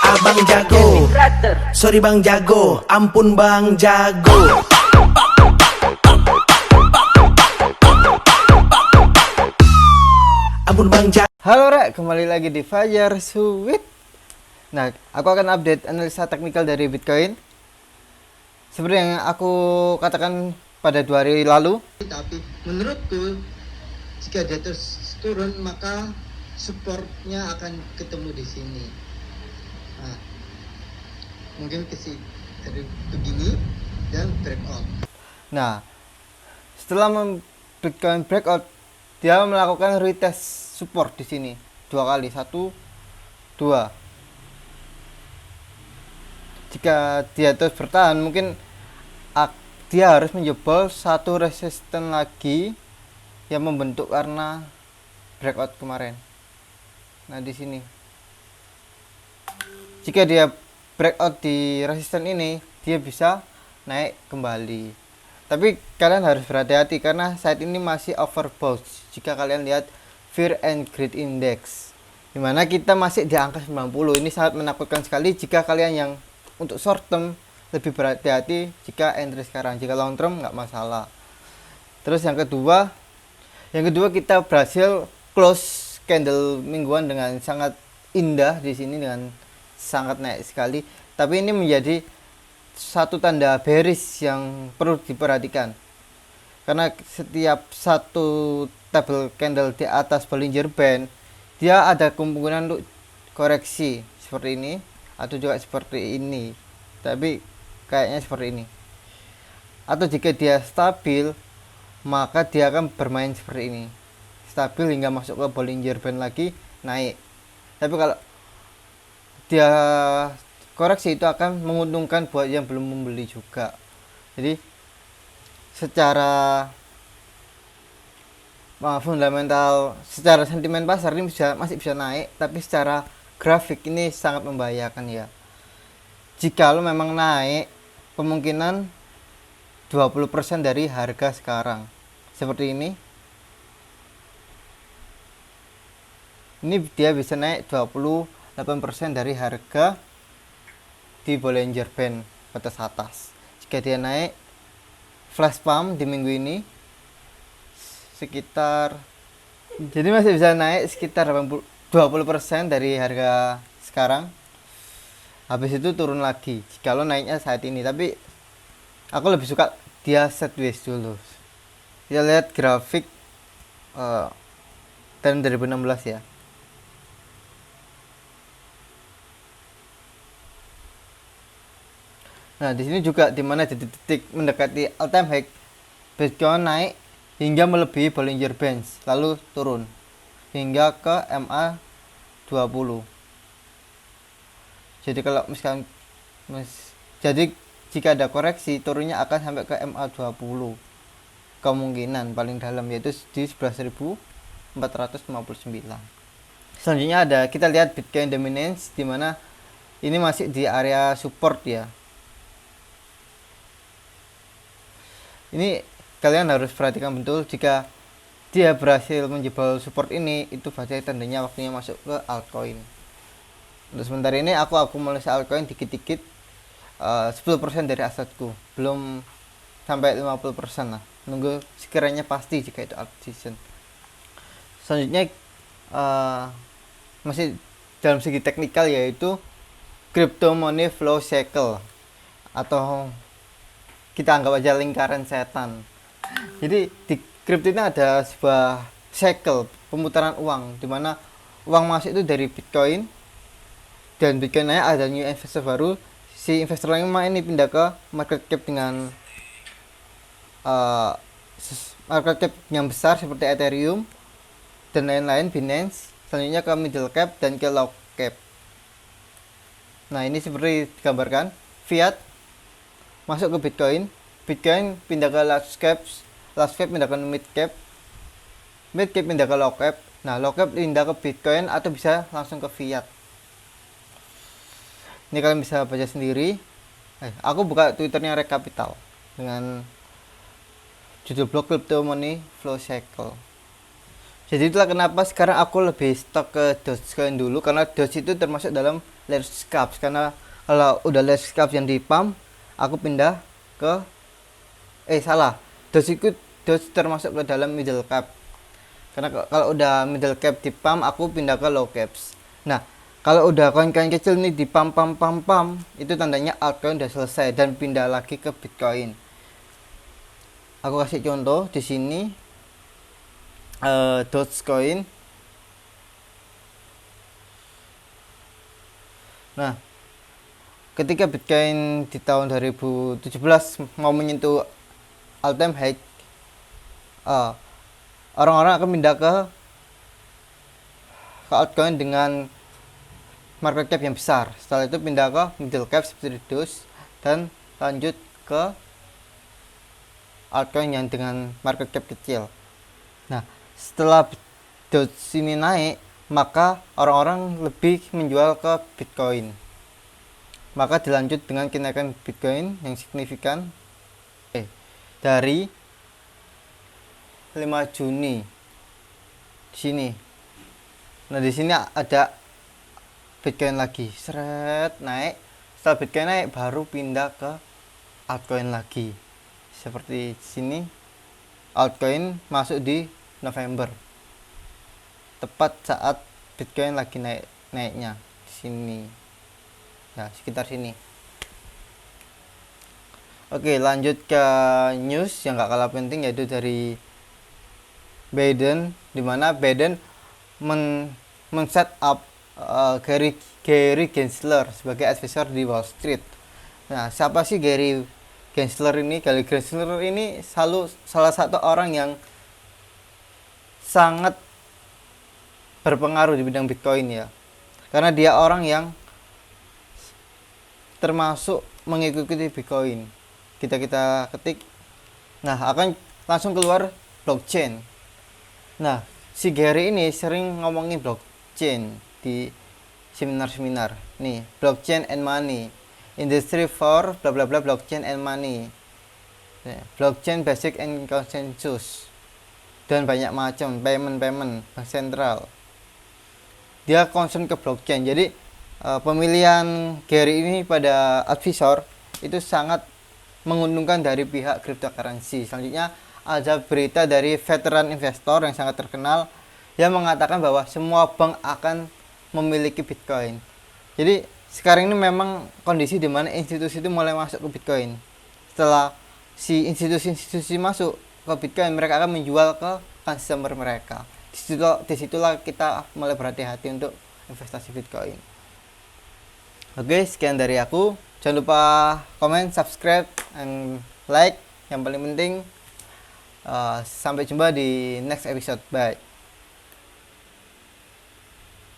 Abang jago, sorry bang jago, ampun bang jago. Ampun bang jago. Halo Rek, kembali lagi di Fajar Sweet. Nah, aku akan update analisa teknikal dari Bitcoin. Seperti yang aku katakan pada 2 hari lalu. Tapi menurutku jika dia terus turun maka supportnya akan ketemu di sini. Nah, mungkin dari begini dan breakout. Nah, setelah Bitcoin breakout, dia melakukan retest support di sini 2 kali, 1, 2. Jika dia terus bertahan, mungkin dia harus menjebol satu resisten lagi yang membentuk karena breakout kemarin. Nah, di sini jika dia breakout di resisten ini, dia bisa naik kembali. Tapi kalian harus berhati-hati karena saat ini masih overbought. Jika kalian lihat Fear and Greed Index, dimana kita masih di angka 90, ini sangat menakutkan sekali. Jika kalian yang untuk short term, lebih berhati-hati jika entry sekarang. Jika long term nggak masalah. Terus yang kedua kita berhasil close candle mingguan dengan sangat indah di sini, dengan sangat naik sekali. Tapi ini menjadi satu tanda bearish yang perlu diperhatikan. Karena setiap satu table candle di atas Bollinger Band, dia ada kemungkinan untuk koreksi seperti ini atau juga seperti ini. Tapi kayaknya seperti ini. Atau jika dia stabil, maka dia akan bermain seperti ini, stabil hingga masuk ke Bollinger Band lagi, naik. Tapi kalau dia koreksi, itu akan menguntungkan buat yang belum membeli juga. Jadi secara fundamental, secara sentimen pasar ini masih bisa naik, tapi secara grafik ini sangat membahayakan ya. Jika lo memang naik, kemungkinan 20% dari harga sekarang seperti ini dia bisa naik 28% dari harga di Bollinger Band batas atas. Jika dia naik flash pump di minggu ini sekitar, jadi masih bisa naik sekitar 20% dari harga sekarang. Habis itu turun lagi jika lo naiknya saat ini. Tapi aku lebih suka dia sideways dulu. Kita lihat grafik tahun 2016 ya. Nah, di sini juga dimana di titik mendekati all time high, Bitcoin naik hingga melebihi Bollinger Bands, lalu turun hingga ke MA 20. Jadi kalau misalkan jika ada koreksi, turunnya akan sampai ke MA 20. Kemungkinan paling dalam yaitu di 11.459. Selanjutnya kita lihat Bitcoin Dominance, di mana ini masih di area support ya. Ini kalian harus perhatikan betul, jika dia berhasil menjebol support ini, itu berarti tandanya waktunya masuk ke altcoin. Untuk sementara ini aku akumulasi altcoin dikit-dikit, 10% dari asetku, belum sampai 50% lah. Nunggu sekiranya pasti jika itu acquisition. Selanjutnya masih dalam segi teknikal, yaitu crypto money flow cycle, atau kita anggap aja lingkaran setan. Jadi di crypto ini ada sebuah cycle, pemutaran uang, dimana uang masuk itu dari Bitcoin, dan Bitcoin naik, ada new investor baru. Si investor lama ini pindah ke market cap dengan market cap yang besar seperti Ethereum dan lain-lain, Binance. Selanjutnya ke middle cap dan ke low cap. Nah, ini seperti digambarkan, fiat masuk ke Bitcoin, Bitcoin pindah ke large cap pindah ke mid cap pindah ke low cap. Nah, low cap pindah ke Bitcoin atau bisa langsung ke fiat. Ini kalian bisa baca sendiri. Aku buka Twitternya Rek Capital dengan judul blog Crypto Money Flow Cycle. Jadi itulah kenapa sekarang aku lebih stok ke Dogecoin dulu, karena Doge itu termasuk dalam large caps. Karena kalau udah large caps yang di pump, aku pindah ke salah. Doge termasuk ke dalam middle cap. Karena kalau udah middle cap di pump, aku pindah ke low caps. Nah, kalau udah koin-koin kecil nih di pump, itu tandanya altcoin udah selesai dan pindah lagi ke Bitcoin. Aku kasih contoh di sini, Dogecoin. Nah, ketika Bitcoin di tahun 2017 mau menyentuh all time high, orang-orang akan pindah ke altcoin dengan market cap yang besar. Setelah itu pindah ke middle cap seperti Doge dan lanjut ke altcoin yang dengan market cap kecil. Nah, setelah Doge ini naik, maka orang-orang lebih menjual ke Bitcoin. Maka dilanjut dengan kenaikan Bitcoin yang signifikan dari 5 Juni di sini. Nah, di sini ada Bitcoin lagi, seret naik. Setelah Bitcoin naik, baru pindah ke altcoin lagi. Seperti di sini, altcoin masuk di November, tepat saat Bitcoin lagi naiknya di sini. Nah, sekitar sini. Oke, lanjut ke news yang gak kalah penting, yaitu dari Biden, dimana Biden men-set up Gary Gensler sebagai advisor di Wall Street. Nah, siapa sih Gary Gensler ini? Gary Gensler ini salah satu orang yang sangat berpengaruh di bidang Bitcoin ya, karena dia orang yang termasuk mengikuti Bitcoin. Kita ketik, nah akan langsung keluar blockchain. Nah, si Gary ini sering ngomongin blockchain di seminar-seminar. Nih, blockchain and money, industry for bla bla bla, blockchain and money, blockchain basic and consensus, dan banyak macam payment bank sentral. Dia concern ke blockchain. Jadi pemilihan Gary ini pada advisor itu sangat menguntungkan dari pihak cryptocurrency. Selanjutnya ada berita dari veteran investor yang sangat terkenal yang mengatakan bahwa semua bank akan memiliki Bitcoin. Jadi sekarang ini memang kondisi di mana institusi itu mulai masuk ke Bitcoin. Setelah si institusi masuk ke Bitcoin, mereka akan menjual ke customer mereka. Disitulah kita mulai berhati-hati untuk investasi Bitcoin. Oke, sekian dari aku. Jangan lupa komen, subscribe, and like. Yang paling penting, sampai jumpa di next episode. Bye.